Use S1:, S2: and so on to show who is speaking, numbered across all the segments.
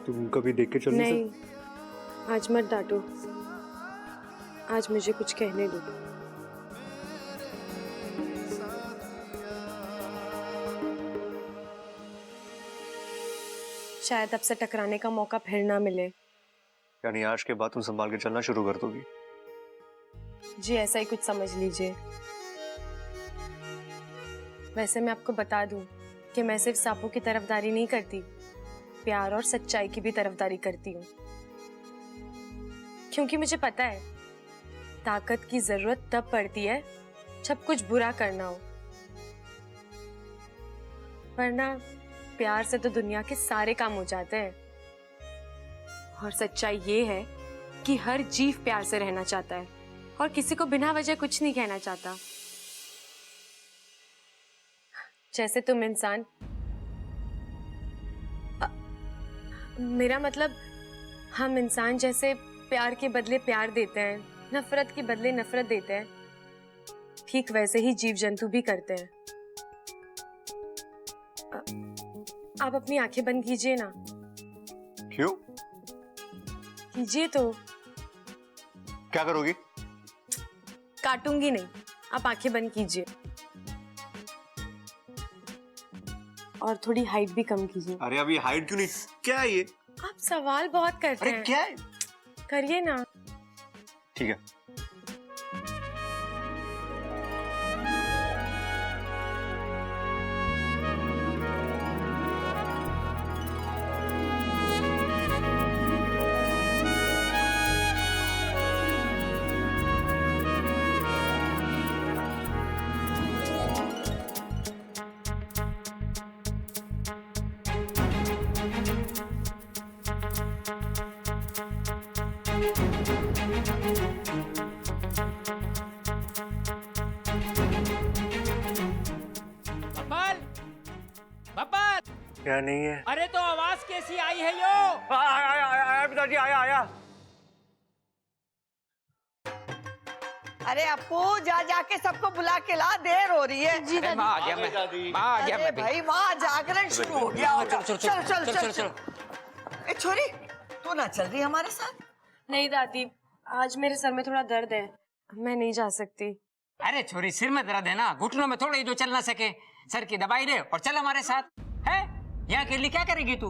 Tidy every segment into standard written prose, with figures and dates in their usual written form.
S1: तुम कभी देख के चल
S2: नहीं, आज मत डांटो, आज मुझे कुछ कहने दो। शायद अब से टकराने का मौका फिर ना मिले।
S1: यानी आज के बाद तुम संभाल के चलना शुरू कर दोगी?
S2: जी ऐसा ही कुछ समझ लीजिए। वैसे मैं आपको बता दूं कि मैं सिर्फ सांपों की तरफदारी नहीं करती, प्यार और सच्चाई की भी तरफदारी करती हूँ। क्योंकि मुझे पता है ताकत की जरूरत तब पड़ती है जब कुछ बुरा करना हो, वरना प्यार से तो दुनिया के सारे काम हो जाते हैं। और सच्चाई ये है कि हर जीव प्यार से रहना चाहता है और किसी को बिना वजह कुछ नहीं कहना चाहता। जैसे तुम इंसान, मेरा मतलब हम इंसान जैसे प्यार के बदले प्यार देते हैं, नफरत के बदले नफरत देते हैं, ठीक वैसे ही जीव जंतु भी करते हैं। आप अपनी आंखें बंद कीजिए ना।
S1: क्यों?
S2: कीजिए तो।
S1: क्या करोगी?
S2: काटूंगी नहीं, आप आंखें बंद कीजिए और थोड़ी हाइट भी कम कीजिए।
S1: अरे अभी हाइट क्यों नहीं? क्या है ये?
S2: आप सवाल बहुत करते हैं।
S1: क्या है?
S2: करिए ना।
S1: ठीक है। क्या नहीं है?
S3: अरे तो आवाज कैसी आई है यो?
S1: आया पिताजी, आया।
S4: अरे अपू जा जाके सबको बुला के ला, देर हो रही है।
S2: जी
S3: माँ आ गया, माँ आ गया।
S4: अरे भाई वहाँ जागरण शुरू हो गया होगा।
S3: चल चल।
S4: ए छोरी, तू ना चल रही हमारे साथ?
S2: नहीं दादी, आज मेरे सर में थोड़ा दर्द है, मैं नहीं जा सकती।
S3: अरे छोरी, सिर में दर्द है ना, घुटनों में थोड़ा ही जो चल ना सके, सर की दवाई दे और चल हमारे साथ। है यहाँ अकेली क्या करेगी तू?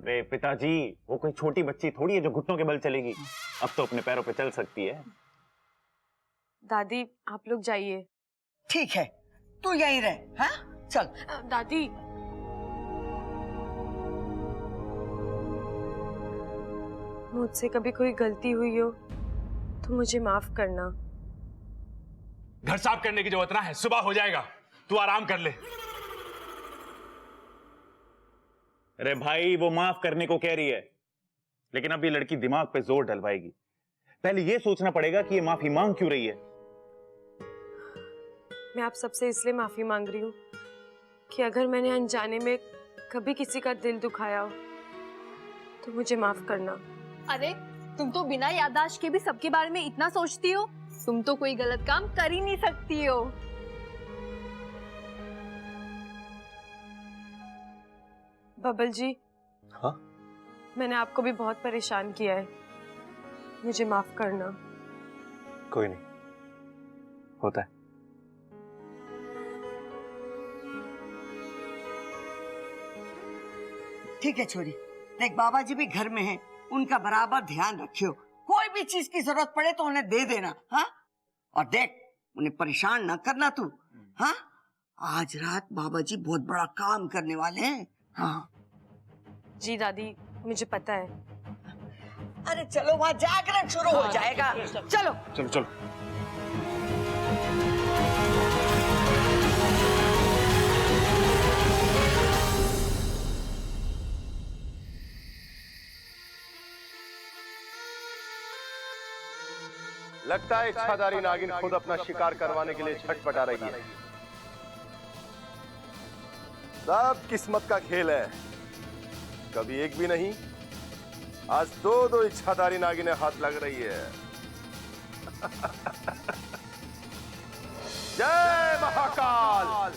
S5: अरे पिताजी, वो कोई छोटी बच्ची थोड़ी है जो घुटनों के बल चलेगी। अब तो अपने पैरों पे चल सकती है।
S2: दादी आप लोग जाइए।
S4: ठीक है, तू यहीं रह। हाँ चल।
S2: दादी मुझसे कभी कोई गलती हुई हो तो मुझे माफ करना।
S6: घर साफ करने की जरूरत ना है, सुबह हो जाएगा, तू आराम कर ले।
S5: अरे भाई, वो माफ करने को कह रही है, लेकिन अब ये लड़की दिमाग पे जोर डलवाएगी। पहले ये सोचना पड़ेगा कि ये माफी मांग क्यों रही है।
S2: मैं आप सबसे इसलिए माफी मांग रही हूँ कि अगर मैंने अनजाने में कभी किसी का दिल दुखाया हो तो मुझे माफ करना।
S7: अरे तुम तो बिना याददाश्त के भी सबके बारे में इतना सोचती हो, तुम तो कोई गलत काम कर ही नहीं सकती हो।
S2: बबल जी,
S1: हाँ?
S2: मैंने आपको भी बहुत परेशान किया है, मुझे माफ करना।
S1: कोई नहीं, होता है।
S4: ठीक है छोरी, देख बाबा जी भी घर में हैं, उनका बराबर ध्यान रखियो। कोई भी चीज की जरूरत पड़े तो उन्हें दे देना। हाँ, और देख उन्हें परेशान न करना तू। हाँ, आज रात बाबा जी बहुत बड़ा काम करने वाले हैं। हाँ
S2: जी दादी, मुझे पता है।
S4: अरे चलो, वहाँ जागरण शुरू हो जाएगा। चलो
S1: चलो चलो।
S8: लगता है इच्छाधारी नागिन खुद अपना शिकार करवाने के लिए छटपटा रही है। सब किस्मत का खेल है, कभी एक भी नहीं आज दो इच्छाधारी नागिनें हाथ लग रही है। जय महाकाल।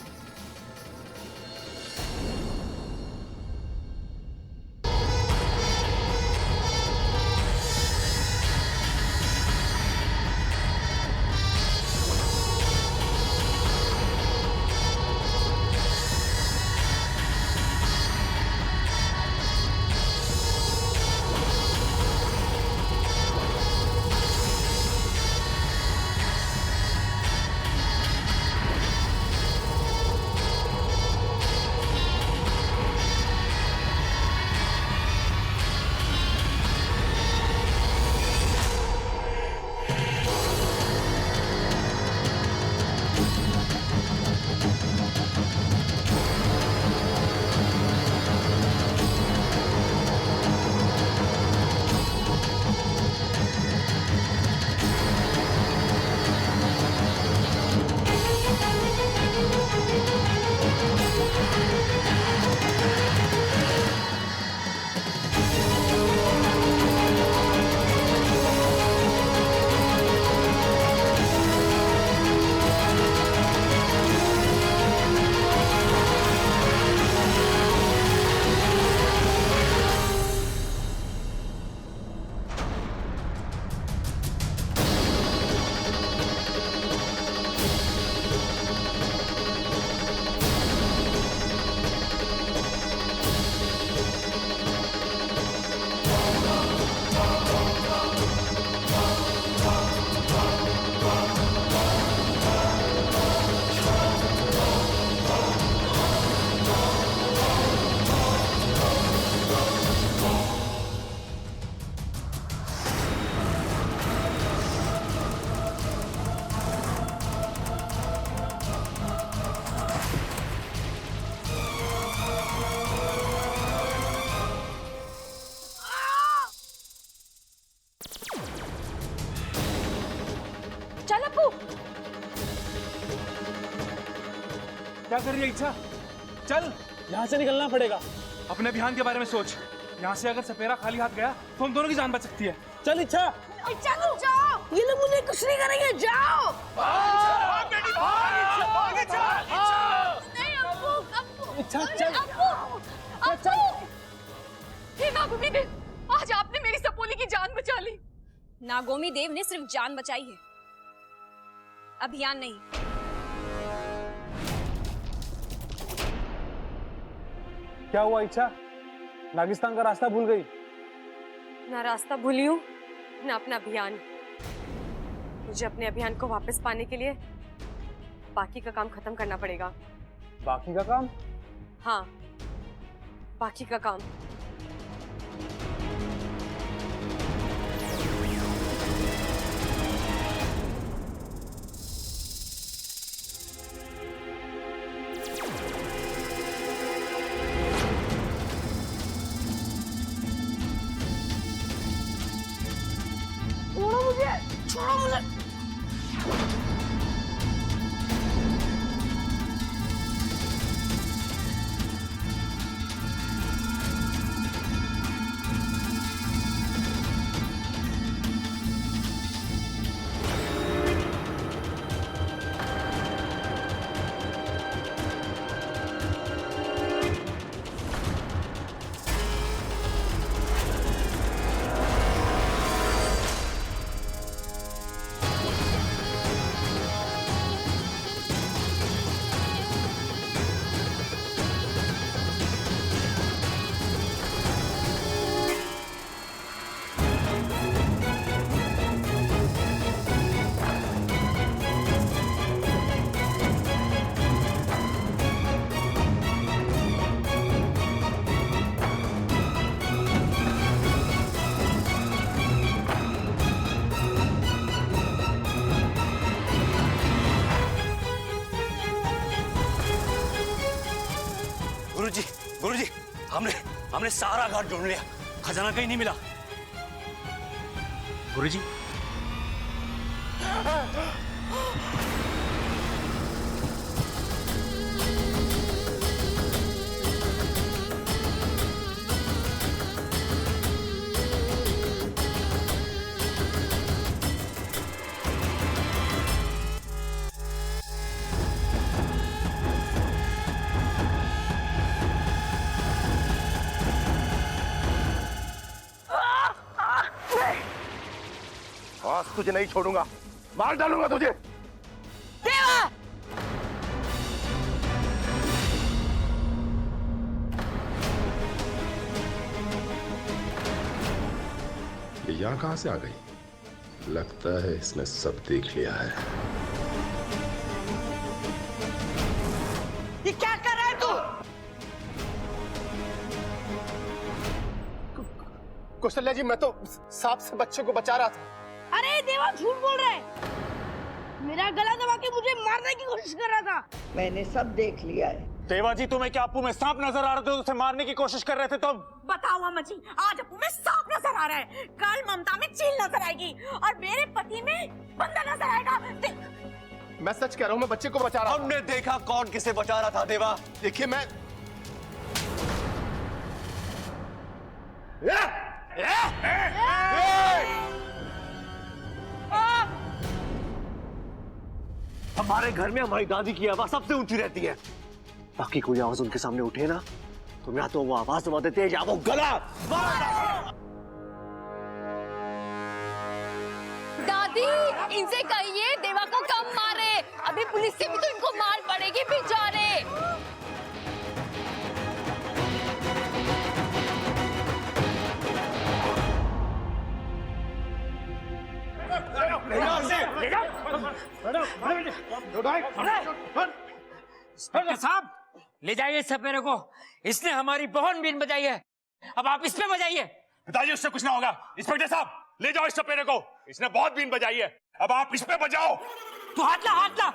S7: चल अप्पू।
S6: क्या कर रही है इच्छा? चल, यहाँ से निकलना पड़ेगा। अपने अभियान के बारे में सोच। यहाँ से अगर सपेरा खाली हाथ गया तो हम दोनों की जान बच सकती है। चल इच्छा।
S7: इच्छा तुम जाओ, ये लोग मुझे कुछ नहीं करेंगे, जाओ। नहीं अप्पू, अप्पू।
S6: इच्छा चल।
S7: अप्पू, अप्पू। हे नागोमी देव, आज आपने मेरी सपोली की जान बचा ली।
S9: नागोमी देव ने सिर्फ जान बचाई है, अभियान नहीं।
S6: क्या हुआ इच्छा? नागिस्तान का रास्ता भूल गई?
S2: ना रास्ता भूली हूँ, ना अपना अभियान। मुझे अपने अभियान को वापस पाने के लिए बाकी का काम खत्म करना पड़ेगा।
S6: बाकी का काम?
S2: हाँ, बाकी का काम।
S7: छोड़ो मुझे।
S1: गुरुजी, हमने सारा घाट ढूंढ लिया, खजाना कहीं नहीं मिला। गुरुजी,
S8: तुझे नहीं छोड़ूंगा, मार डालूंगा तुझे।
S4: देवा!
S10: ये यहाँ कहां से आ गई? लगता है इसने सब देख लिया है।
S4: ये क्या कर रहा है तू?
S8: कौशल्या जी, मैं तो सांप से बच्चे को बचा रहा था।
S7: अरे देवा झूठ बोल रहा है। मेरा गला दबा के मुझे मारने की कोशिश कर रहा था।
S4: मैंने सब देख लिया है।
S5: देवा जी, तुम्हें क्या अप्पू में सांप नजर आ रहे थे, उसे मारने की कोशिश कर रहे थे तुम?
S11: बताओ अम्मा जी, आज अप्पू में सांप नजर आ रहा है, कल ममता में चील नजर आएगी और मेरे पति में बंदा नजर आएगा।
S8: मैं सच कह रहा हूँ, मैं बच्चे को बचा रहा हूँ।
S1: हमने देखा कौन किसे बचा रहा था देवा।
S8: देखिए मैं
S1: हमारे घर में हमारी दादी की आवाज सबसे ऊंची रहती है, बाकी कोई आवाज उनके सामने उठे ना तो या तो वो आवाज दबा देते हैं या वो गला।
S9: दादी, इनसे कहिए देवा को कम मारे, अभी पुलिस से भी तो इनको मार पड़ेगी बेचारे।
S3: इंस्पेक्टर साहब, ले जाइए इस सपेरे को, इसने हमारी बहुत बीन बजाई है, अब आप इस पे बजाइए।
S5: पिताजी, उससे कुछ ना होगा। इंस्पेक्टर साहब, ले जाओ इस सपेरे को, इसने बहुत बीन बजाई है, अब आप इस पे बजाओ।
S3: तू हाथ ला, हाथ ला।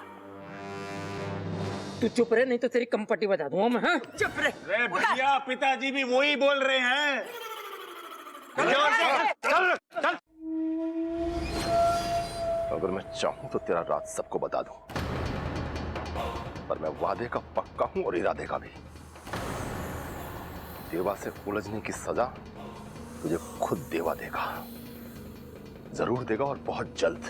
S3: तू चुप रहे, नहीं तो तेरी कंपटी बजा दूंगा मैं। हाँ,
S4: चुप रहे।
S5: अरे भैया, पिताजी भी वही बोल रहे हैं।
S8: चल। अगर मैं चाहूं तो तेरा राज सबको बता दूं, पर मैं वादे का पक्का हूं और इरादे का भी। देवा से उलझने की सजा तुझे खुद देवा देगा, जरूर देगा और बहुत जल्द।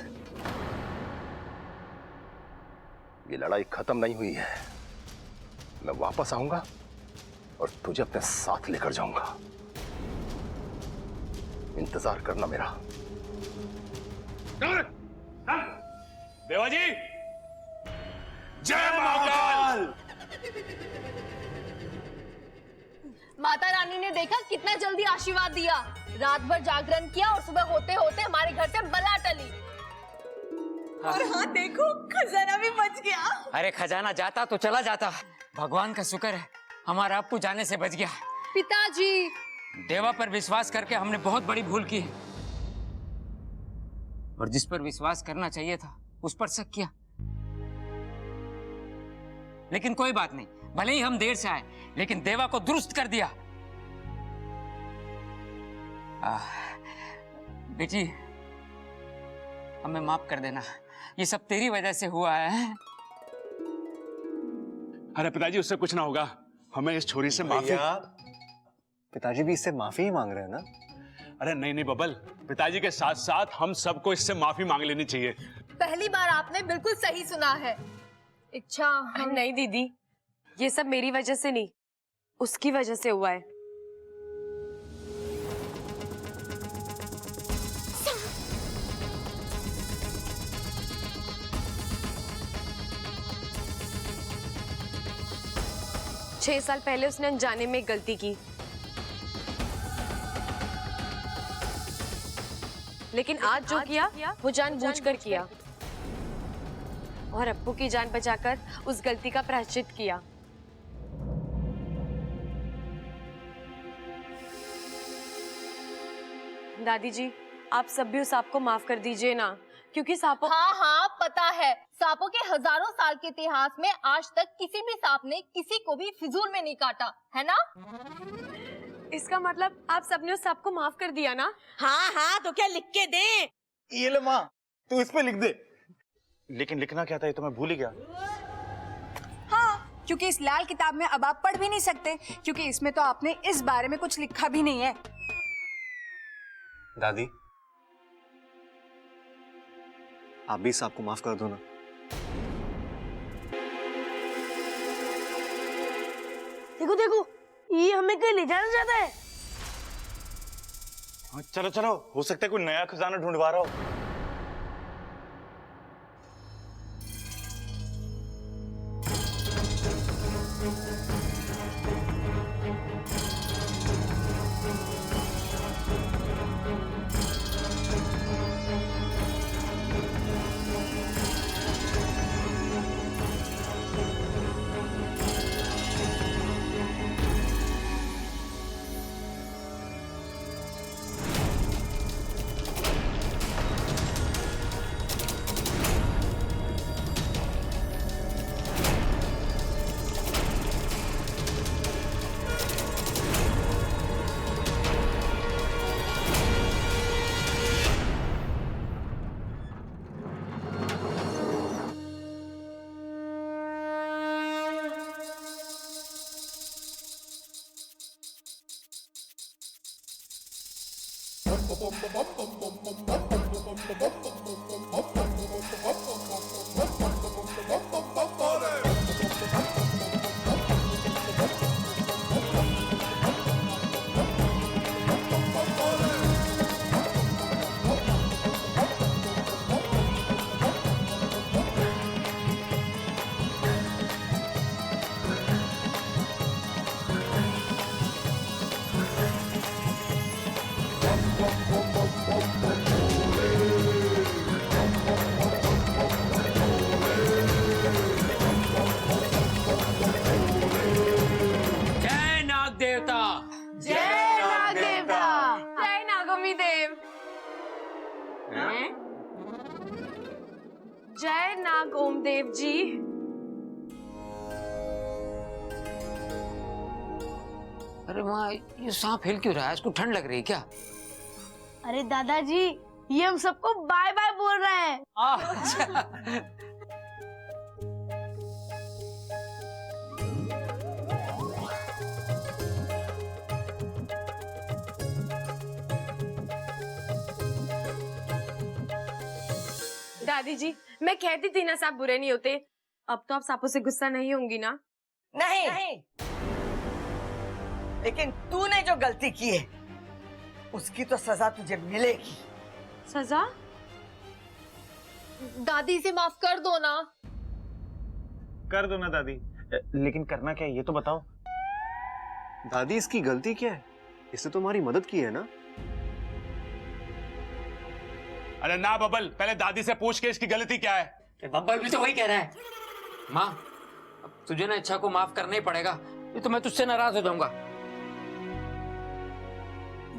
S8: ये लड़ाई खत्म नहीं हुई है, मैं वापस आऊंगा और तुझे अपने साथ लेकर जाऊंगा। इंतजार करना मेरा।
S5: देवा जी, जय महाकाल।
S9: माता रानी ने देखा कितना जल्दी आशीर्वाद दिया, रात भर जागरण किया और सुबह होते होते हमारे घर से बला टली।
S11: और हाँ देखो, खजाना भी बच गया।
S3: अरे खजाना जाता तो चला जाता, भगवान का शुक्र है हमारा अप्पू जाने से बच गया।
S9: पिताजी,
S3: देवा पर विश्वास करके हमने बहुत बड़ी भूल की है, और जिस पर विश्वास करना चाहिए था उस पर शक किया। लेकिन कोई बात नहीं, भले ही हम देर से आए लेकिन देवा को दुरुस्त कर दिया। बेटी, हमें माफ कर देना, ये सब तेरी वजह से हुआ है।
S5: अरे पिताजी, उससे कुछ ना होगा, हमें इस छोरी से माफी।
S1: पिताजी भी इससे माफी ही मांग रहे हैं ना।
S5: अरे नहीं नहीं बबल, पिताजी के साथ साथ हम सबको इससे माफी मांग लेनी चाहिए।
S7: पहली बार आपने बिल्कुल सही सुना है। इच्छा हम
S2: नहीं दीदी, ये सब मेरी वजह से नहीं, उसकी वजह से हुआ है। छह साल पहले उसने अनजाने में एक गलती की, लेकिन आज जो किया वो जानबूझकर किया और अप्पू की जान बचाकर उस गलती का प्रायश्चित किया। दादी जी, आप सब भी उस सांप को माफ कर दीजिए ना, क्योंकि सांपों
S7: हाँ हाँ पता है, सांपों के हजारों साल के इतिहास में आज तक किसी भी सांप ने किसी को भी फिजूल में नहीं काटा है ना।
S2: इसका मतलब आप सबने उस सांप को माफ कर दिया ना?
S11: हाँ हाँ, तो क्या लिख के दे?
S5: ये ले माँ, तू इस पे लिख दे। लेकिन लिखना क्या था ये तो मैं भूल ही गया।
S11: हाँ, क्योंकि इस लाल किताब में अब आप पढ़ भी नहीं सकते, क्योंकि इसमें तो आपने इस बारे में कुछ लिखा भी नहीं है।
S1: दादी, आप भी सांप को माफ कर दो ना।
S11: देखो देखो, ये हमें कहीं ले जाना चाहता है।
S5: चलो चलो, हो सकता है कोई नया खजाना ढूंढवा रहा हो।
S3: जय नाग देवता।
S2: जय नाग देवता। जय नागोमी देव। जय नाग ओम देव जी।
S3: अरे माँ, ये सांप हिल क्यों रहा है? इसको ठंड लग रही है क्या?
S9: अरे दादाजी, ये हम सबको बाय बाय बोल रहा है।
S3: अच्छा।
S2: दादी जी, मैं कहती थी ना सांप बुरे नहीं होते। अब तो आप सांपों से गुस्सा नहीं होंगी ना?
S4: नहीं। लेकिन तूने जो गलती की है उसकी तो सजा तुझे मिलेगी।
S2: सजा?
S9: दादी से माफ कर दो ना।
S5: कर दो ना दादी, लेकिन करना क्या है ये तो बताओ।
S1: दादी इसकी गलती क्या है? इसने तुम्हारी मदद की है ना?
S6: अरे ना बबल, पहले दादी से पूछ के इसकी गलती क्या है।
S3: बब्बर भी तो वही कह रहा है। माँ, अब तुझे ना इच्छा को माफ करना ही पड़ेगा, ये तो मैं तुझसे नाराज हो जाऊंगा।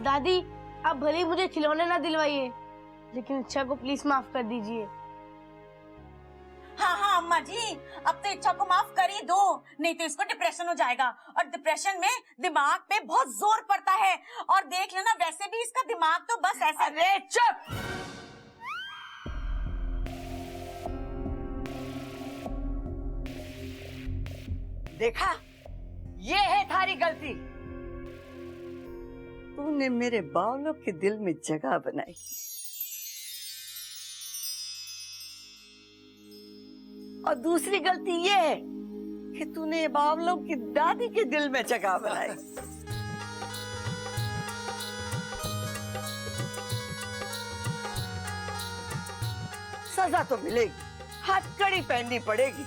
S9: दादी, आप भले ही मुझे खिलौने ना दिलवाइए, लेकिन इच्छा को प्लीज माफ कर दीजिए।
S11: हाँ अम्मा जी, अब तो इच्छा को माफ कर ही दो, नहीं तो इसको डिप्रेशन हो जाएगा, और डिप्रेशन में दिमाग पे बहुत जोर पड़ता है, और देख लेना वैसे भी इसका दिमाग तो बस ऐसे।
S4: अरे चुप! देखा, ये है थारी गलती। तूने मेरे बावलों के दिल में जगह बनाई, और दूसरी गलती ये है कि तूने बावलों की दादी के दिल में जगह बनाई। सजा तो मिलेगी, हथकड़ी पहननी पड़ेगी।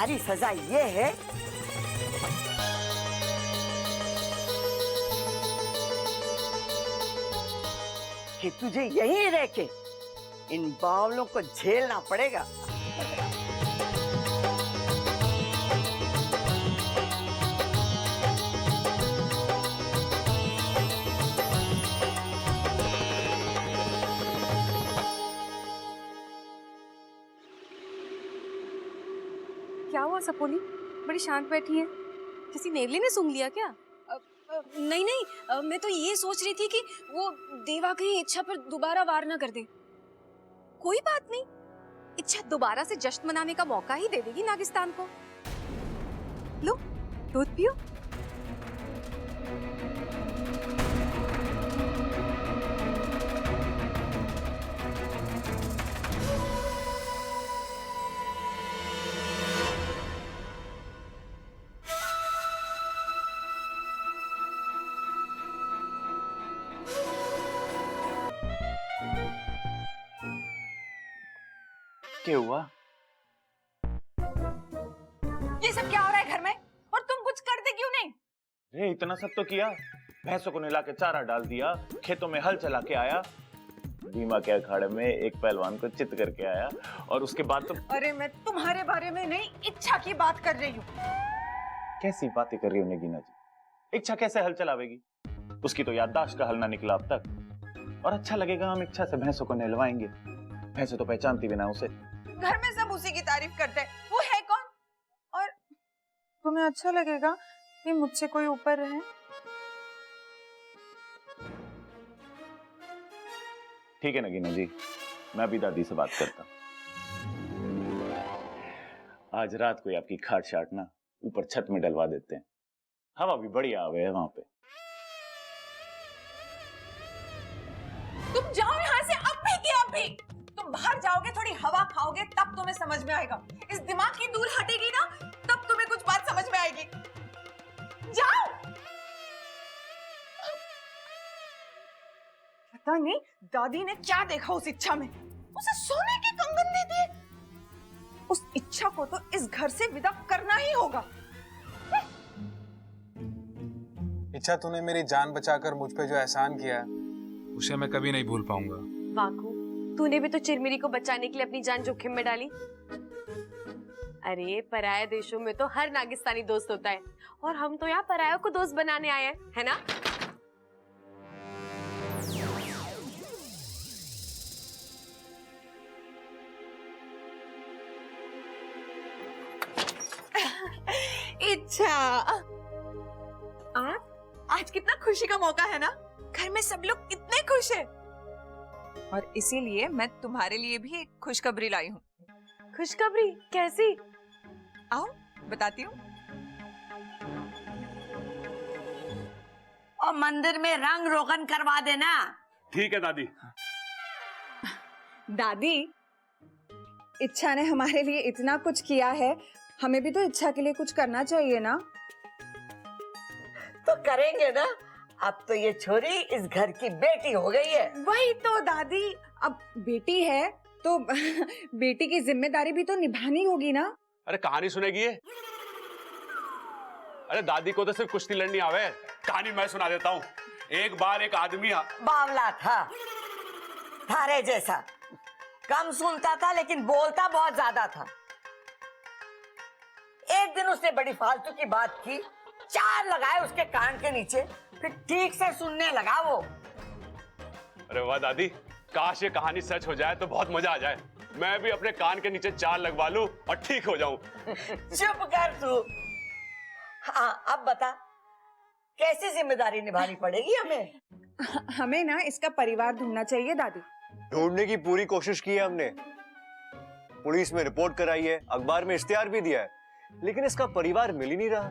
S4: तुम्हारी सजा ये है कि तुझे यहीं रह के इन बावलों को झेलना पड़ेगा।
S2: क्या हुआ सपोली? बड़ी शांत बैठी है। किसी नेवले ने सूंघ लिया क्या?
S11: नहीं, मैं तो ये सोच रही थी कि वो देवा कहीं इच्छा पर दोबारा वार ना कर दे।
S2: कोई बात नहीं, इच्छा दोबारा से जश्न मनाने का मौका ही दे देगी नागिस्तान को। लो, दूध पियो।
S5: क्या हुआ?
S11: ये सब क्या हो रहा है घर में, और तुम कुछ करते क्यों नहीं?
S5: रे इतना सब तो किया, भैंसों को नहला के चारा डाल दिया, खेतों में हल चला के आया, भीमा के अखाड़े में एक पहलवान को चित करके आया, और उसके बाद तो।
S11: अरे मैं तुम्हारे बारे में नहीं, इच्छा की बात कर रही हूँ।
S5: कैसी बातें कर रही हो नगीना जी? इच्छा कैसे हल चलावेगी? उसकी तो याददाश्त का हल ना निकला अब तक। और अच्छा लगेगा हम इच्छा से भैंसों को नहलवाएंगे? भैंसें तो पहचानती भी ना उसे।
S11: घर में सब उसी की तारीफ करते हैं, वो है कौन? और तुम्हें अच्छा लगेगा कि मुझसे कोई ऊपर रहे?
S5: ठीक है नगीना जी, मैं अभी दादी से बात करता हूँ। आज रात को आपकी खाट शाट ना ऊपर छत में डलवा देते हैं, हवा भी बढ़िया आवे है वहां पे।
S11: तुम जाओ यहाँ से अब भी। तुम बाहर जाओगे, थोड़ी हवा खाओगे, तब तुम्हें समझ में आएगा। इस दिमाग की धूल हटेगी ना, तब तुम्हें कुछ बात समझ में आएगी। जाओ। पता नहीं दादी ने क्या देखा उस इच्छा में, उसे सोने के कंगन दे दिए। उस इच्छा को तो इस घर से विदा करना ही होगा।
S6: इच्छा, तूने मेरी जान बचाकर मुझ पे जो एहसान किया है उसे मैं कभी नहीं भूल पाऊंगा।
S2: वाकू, तूने भी तो चिरमिरी को बचाने के लिए अपनी जान जोखिम में डाली। अरे पराये देशों में तो हर नागिस्तानी दोस्त होता है, और हम तो यहाँ परायों को दोस्त बनाने आए हैं, है ना?
S11: इच्छा, आज कितना खुशी का मौका है ना, घर में सब लोग कितने खुश हैं। और इसीलिए मैं तुम्हारे लिए भी एक खुशखबरी लाई हूँ।
S2: खुशखबरी? कैसी?
S11: आओ बताती हूँ।
S4: और मंदिर में रंग रोगन करवा देना।
S6: ठीक है दादी।
S11: दादी, इच्छा ने हमारे लिए इतना कुछ किया है, हमें भी तो इच्छा के लिए कुछ करना चाहिए ना।
S4: तो करेंगे ना, अब तो ये छोरी इस घर की बेटी हो गई है।
S11: वही तो दादी, अब बेटी है तो बेटी की जिम्मेदारी भी तो निभानी होगी ना।
S6: अरे कहानी सुनेगी ये? अरे दादी को तो सिर्फ कुश्ती लड़नी आवे। कहानी मैं सुना देता हूँ। एक बार एक आदमी
S4: बावला था, थारे जैसा, कम सुनता था लेकिन बोलता बहुत ज्यादा था। एक दिन उसने बड़ी फालतू की बात की, 4 लगाए उसके कान के नीचे, फिर ठीक से सुनने लगा वो।
S6: अरे वाह दादी, काश ये कहानी सच हो जाए तो बहुत मजा आ जाए। मैं भी अपने कान के नीचे 4 लगवा लूं और ठीक हो जाऊं।
S4: चुप कर तू। हाँ अब बता, कैसी जिम्मेदारी निभानी पड़ेगी हमें?
S11: हमें ना इसका परिवार ढूंढना चाहिए दादी।
S1: ढूंढने की पूरी कोशिश की है हमने, पुलिस में रिपोर्ट कराई है, अखबार में इश्तिहार भी दिया है, लेकिन इसका परिवार मिल ही नहीं रहा।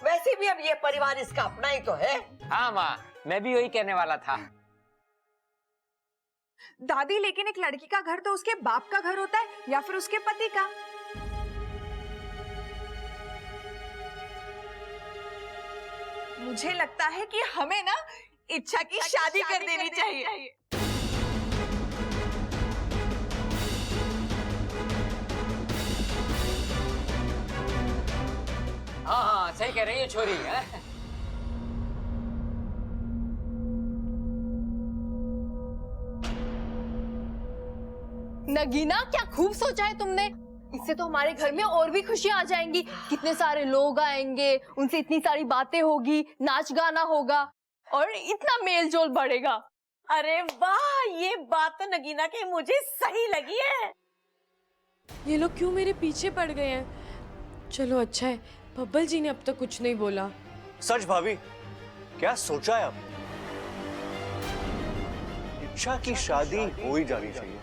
S4: वैसे भी अब ये परिवार इसका अपना ही तो है।
S3: हाँ माँ, मैं भी वही कहने वाला था।
S11: दादी, लेकिन एक लड़की का घर तो उसके बाप का घर होता है या फिर उसके पति का। मुझे लगता है कि हमें ना इच्छा की शादी कर देनी चाहिए।
S3: हाँ हाँ, सही कह रही है छोरी है।
S9: नगीना, क्या खूब सोचा है तुमने। इससे तो हमारे घर में और भी खुशियां आ जाएंगी। कितने सारे लोग आएंगे, उनसे इतनी सारी बातें होगी, नाच गाना होगा और इतना मेल जोल बढ़ेगा।
S11: अरे वाह, ये बात तो नगीना की मुझे सही लगी है।
S2: ये लोग क्यों मेरे पीछे पड़ गए हैं? चलो अच्छा है, बब्बल जी ने अब तक कुछ नहीं बोला।
S1: सच भाभी, क्या सोचा है आपने? इच्छा की शादी हो ही जानी चाहिए।